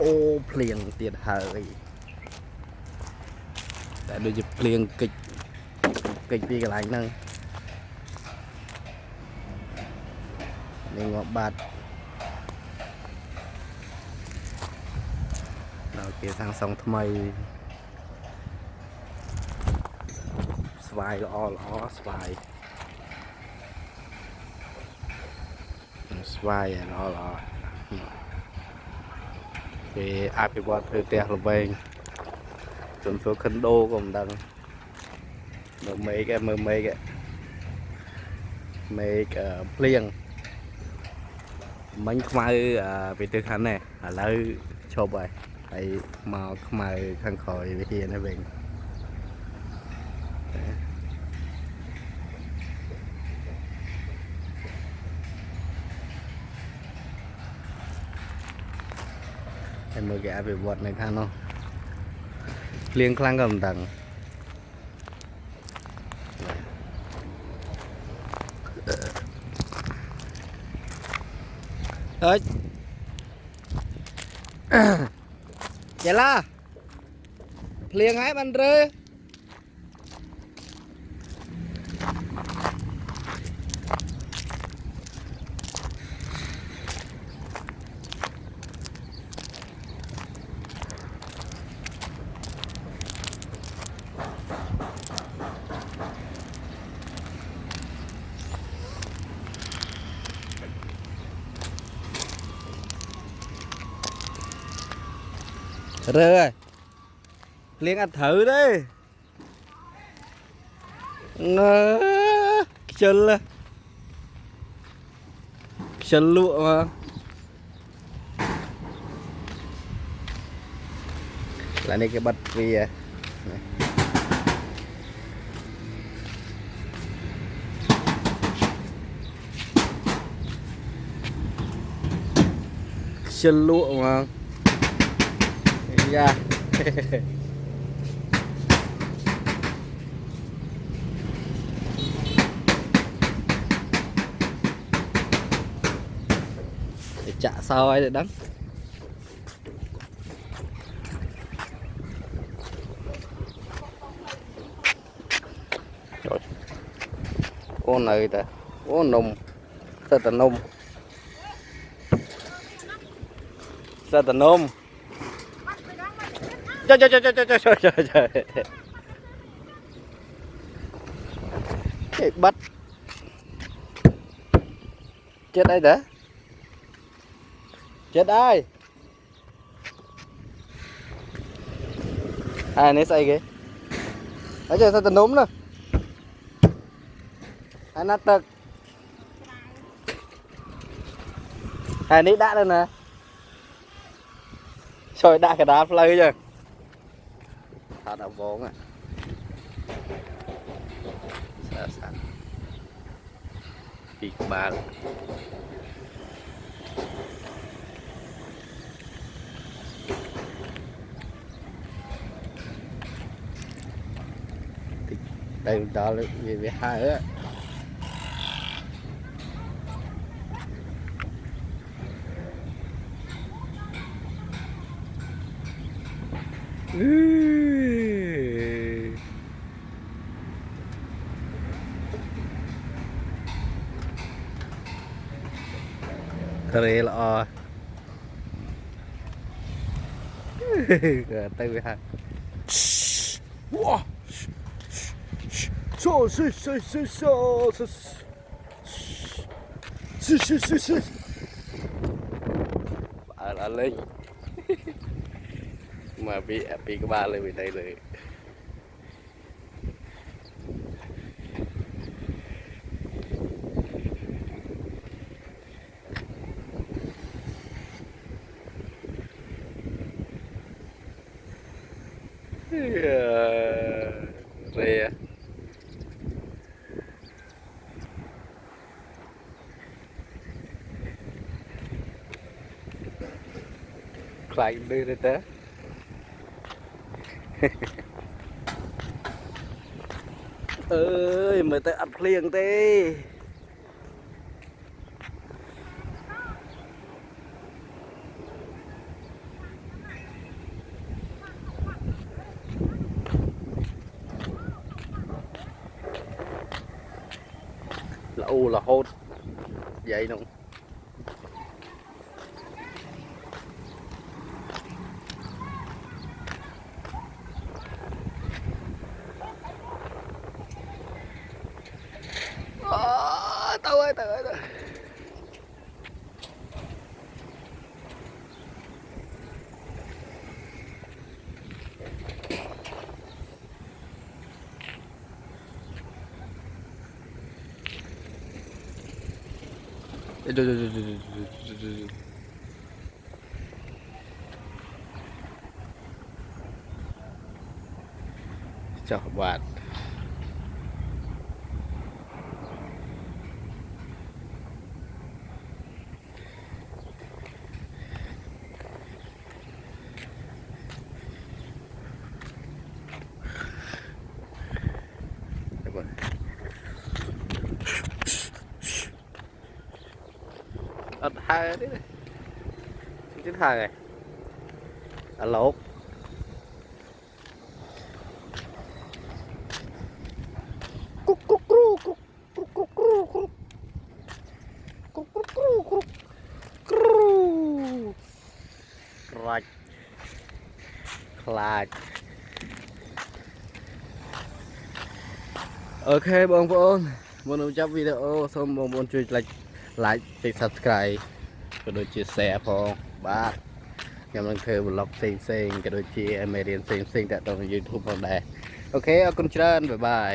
ô liền tiền hơi để đưa chụp liền kịch kịch đi cái lạnh nâng nên ngọt bạt nào kia sang sông thâm mây xoài lo xoài xoài lo thì áp cái bọt hơi tẹt là về chuẩn số khấn đô cũng đang mấy cái plieng bánh khoai bị từ khăn này lấy cho bài tại màu khoai khăn khỏi bị hiền nó về em mới gã về bọt này khăn không liên khăn cầm đằng ơi vậy là liền hái ban rơi rồi liền ăn thử đi chân lụa mà lại đây cái bật vì chân lụa mà yeah. Để chả sao ấy để đắng con này ta con nùng sao ta nùng sao ta nùng trời cái bắt chết đây đã chết ai nấy say kìa ở trời sao tình đúng nè nát tật nấy đã đây nè trời đã cái đá play chưa ta đã vốn à sao big ball đây đó là gì hai á Kere lo tay với hai wow là lên mà bị cái ba lên bị đây rồi rè lại đưa ra té ơi mới tới ăn liền tê u là hốt vậy đúng tao ơi chào bạn hai đấy chứ hai này alot cúc cúc cúc cúc cúc cúc cúc cúc cúc cúc cúc rạch lại okបងប្អូនមុននឹងចាប់វីដេអូសូមបងប្អូនជួយ like និង subscribe ក៏ដូចជា share ផងបាទខ្ញុំនឹងធ្វើ vlog ផ្សេងៗក៏ដូចជាមេរៀនផ្សេងៗតាក់ទងនឹង YouTube ផងដែរអូខេអរគុណច្រើនបាយបាយ